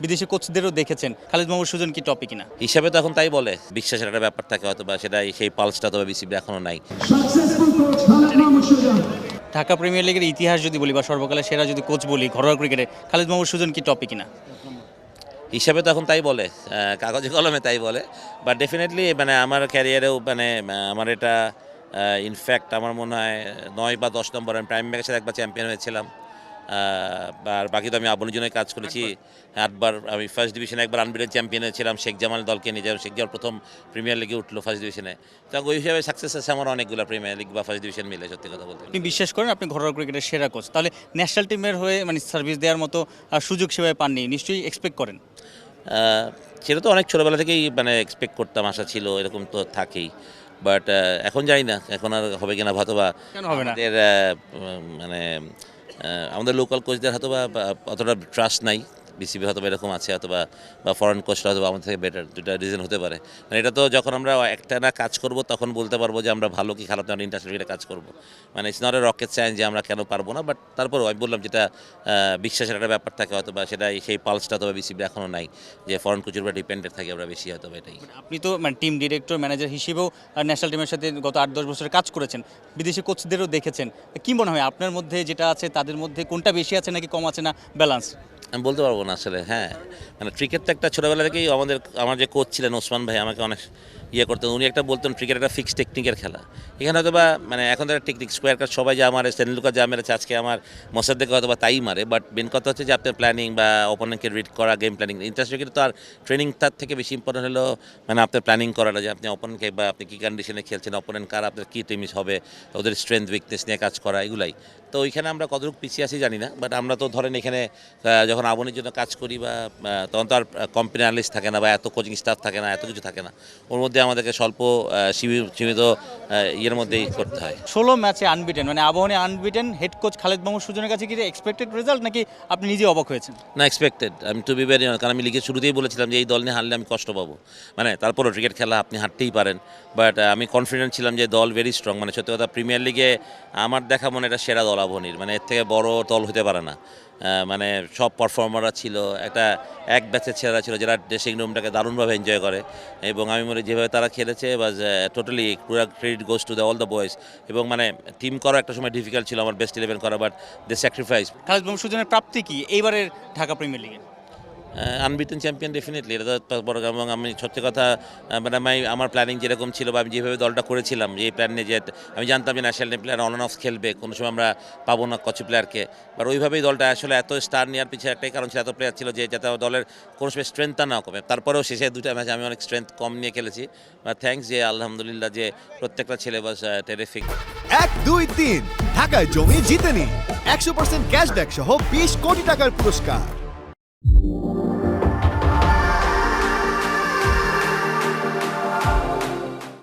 বিদেশি কোচদেরও দেখেছেন, খালিদ মাহমুদ সুজন কি টপে কিনা? হিসাবে তো এখন তাই বলে, বিশ্বাসের একটা ব্যাপার থাকে হয়তো, বা সেটা সেই পালসটা তো বিসিবি এখনো নাই। ঢাকা প্রিমিয়ার লিগের ইতিহাস যদি বলি বা সর্বকালের সেরা যদি কোচ বলি ঘরোয়া ক্রিকেটে, খালিদ মাহমুদ সুজন কি টপে কিনা? হিসাবে তো এখন তাই বলে, কাগজে কলমে তাই বলে, বাট ডেফিনেটলি মানে আমার ক্যারিয়ারেও মানে আমার এটা ইনফ্যাক্ট আমার মনে হয় 9 বা 10 নম্বর আমি প্রাইম ব্যাগের সাথে একবার চ্যাম্পিয়ন হয়েছিলাম। আর বাকি তো আমি আবুনের জন্য কাজ করেছি 8বার। আমি ফার্স্ট ডিভিশনে একবার আনবিটেন চ্যাম্পিয়ন হয়েছিলাম শেখ জামাল দলকে নিয়ে, শেখ জামাল প্রথম প্রিমিয়ার লিগে উঠলো ফার্স্ট ডিভিশনে। তো ওই হিসাবে সাকসেস আছে আমার অনেকগুলো প্রিমিয়ার লিগ বা ফার্স্ট ডিভিশন মিলে, সত্যি কথা বলতে। আপনি বিশ্বাস করেন আপনি ঘরোয়া ক্রিকেটের সেরা কোচ, তাহলে ন্যাশনাল টিমের হয়ে মানে সার্ভিস দেওয়ার মতো সুযোগ সেভাবে পাননি, নিশ্চয়ই এক্সপেক্ট করেন? সেটা তো অনেক ছোটোবেলা থেকেই মানে এক্সপেক্ট করতাম, আশা ছিল, এরকম তো থাকেই। বাট এখন জানি না এখন আর হবে কিনা, হয়তো বা কেন হবে না? আমাদের মানে আমাদের লোকাল কোচদের হয়তো বা অতটা ট্রাস্ট নাই, বিসিবি হয়তো বা এরকম আছে, হয়তো বা ফরেন কোচরা হয়তো আমাদের থেকে বেটার, দুটা রিজন হতে পারে। মানে এটা তো যখন আমরা একটা না কাজ করব তখন বলতে পারবো যে আমরা ভালো কি খারাপ না ইন্টারন্যাশনাল কাজ করব। মানে it's not a rocket science যে আমরা কেন পারবো না, বাট তারপরেও আমি বললাম যেটা বিশ্বাসের একটা ব্যাপার থাকে হয়তো, বা সেটা সেই পালসটা তো বিসিবি এখনও নাই, যে ফরেন কোচের উপর ডিপেন্ডেন্ট থাকি আমরা বেশি, হয়তো এটাই। আপনি তো মানে টিম ডিরেক্টর ম্যানেজার হিসেবেও ন্যাশনাল টিমের সাথে গত 8-10 বছর কাজ করেছেন, বিদেশি কোচদেরও দেখেছেন। কি মনে হয় আপনার মধ্যে যেটা আছে তাদের মধ্যে কোনটা বেশি আছে নাকি কম আছে, না ব্যালেন্স? আমি বলতে পারবো না আসলে। হ্যাঁ, মানে ক্রিকেট তো একটা ছোটোবেলা থেকেই আমার যে কোচ ছিলেন ওসমান ভাই আমাকে অনেক করতেন। উনি একটা বলতেন ক্রিকেট একটা ফিক্সড টেকনিকের খেলা। এখানে হয়তো বা মানে এখন তো একটা টেকনিক স্কোয়ার কাট সবাই যা মারে, টেন্ডুলকার যা মেরেছে আজকে আমার মোসাদ্দেক হয়তো বা তাই মারে, বাট মেন কথা হচ্ছে যে আপনার প্ল্যানিং বা অপোনেন্টকে রিড করা, গেম প্ল্যানিং। ইন্টারন্যাশনাল ক্রিকেট তো আর ট্রেনিং তার থেকে বেশি ইম্পর্টেন্ট হলো মানে আপনার প্ল্যানিং করাটা, যে আপনি অপোনেন্টকে বা আপনি কী কন্ডিশনে খেলছেন, অপোনেন্ট কার, আপনার কী টিমিস হবে, ওদের স্ট্রেংথ উইকনেস নিয়ে কাজ করা, এগুলাই। তো ওইখানে আমরা কতটুকু পিছিয়ে আছি জানি না, বাট আমরা তো ধরেন এখানে যখন আবনের জন্য কাজ করি বা তখন তো আর কোম্পানি অ্যানালিস্ট থাকে না বা এত কোচিং স্টাফ থাকে না, এত কিছু থাকে না। ওর মধ্যে আমাদেরকে স্বল্প সীমিত ইয়ের মধ্যেই করতে হয়। 16 ম্যাচে আনবিটেন, মানে Abahani unbeaten, head coach Khalid Mahmud সুজনের কাছে কি এক্সপেক্টেড রেজাল্ট নাকি আপনি নিজে অবাক হয়েছেন? না, এক্সপেক্টেড। আমি টু বি ভেরি অনেস্ট, কারণ আমি লিগের শুরুতেই বলেছিলাম যে এই দল নিয়ে হারলে আমি কষ্ট পাবো। মানে তারপরও ক্রিকেট খেলা আপনি হারতেই পারেন, বাট আমি কনফিডেন্ট ছিলাম যে দল ভেরি স্ট্রং। মানে সত্যি কথা, প্রিমিয়ার লিগে আমার দেখা মনে এটা সেরা দল আবাহনীর, মানে এর থেকে বড় দল হতে পারে না। মানে সব পারফর্মাররা ছিল, এক ব্যাচের ছেলেরা ছিল যারা ড্রেসিং রুমটাকে দারুণভাবে এনজয় করে, এবং আমি মনে যেভাবে তারা খেলেছে বাজ টোটালি পুরো credit goes to the all the boys. এবং মানে টিম করা একটা সময় ডিফিকাল্ট ছিল আমার বেস্ট 11 করা, but they sacrifice. Khalid Mahmud সুজনের প্রাপ্তি কি এইবারের Dhaka premier league? Unbeaten champion definitely, এটা তো বড়। এবং আমি সত্যি কথা মানে আমার প্ল্যানিং যেরকম ছিল বা আমি যেভাবে দলটা করেছিলাম, এই প্ল্যান নিয়ে, যে আমি জানতাম যে national team player on and of খেলবে, কোনো সময় আমরা পাবো না কচি প্লেয়ারকে, বাট ওইভাবেই দলটা আসলে এত স্টার নেওয়ার পিছিয়ে একটাই কারণ ছিল, এত প্লেয়ার ছিল যে যাতে দলের কোনো সময় স্ট্রেংথটা না কমে। তারপরেও শেষে 2টা ম্যাচ আমি অনেক স্ট্রেংথ কম নিয়ে খেলেছি, বা থ্যাঙ্কস যে আলহামদুলিল্লাহ যে প্রত্যেকটা ছেলে বাস টেরিফিক। 1, 2, 3 ঢাকায় জমি জিতে নিন 100% ক্যাশব্যাক সহ 20 কোটি টাকার পুরস্কার।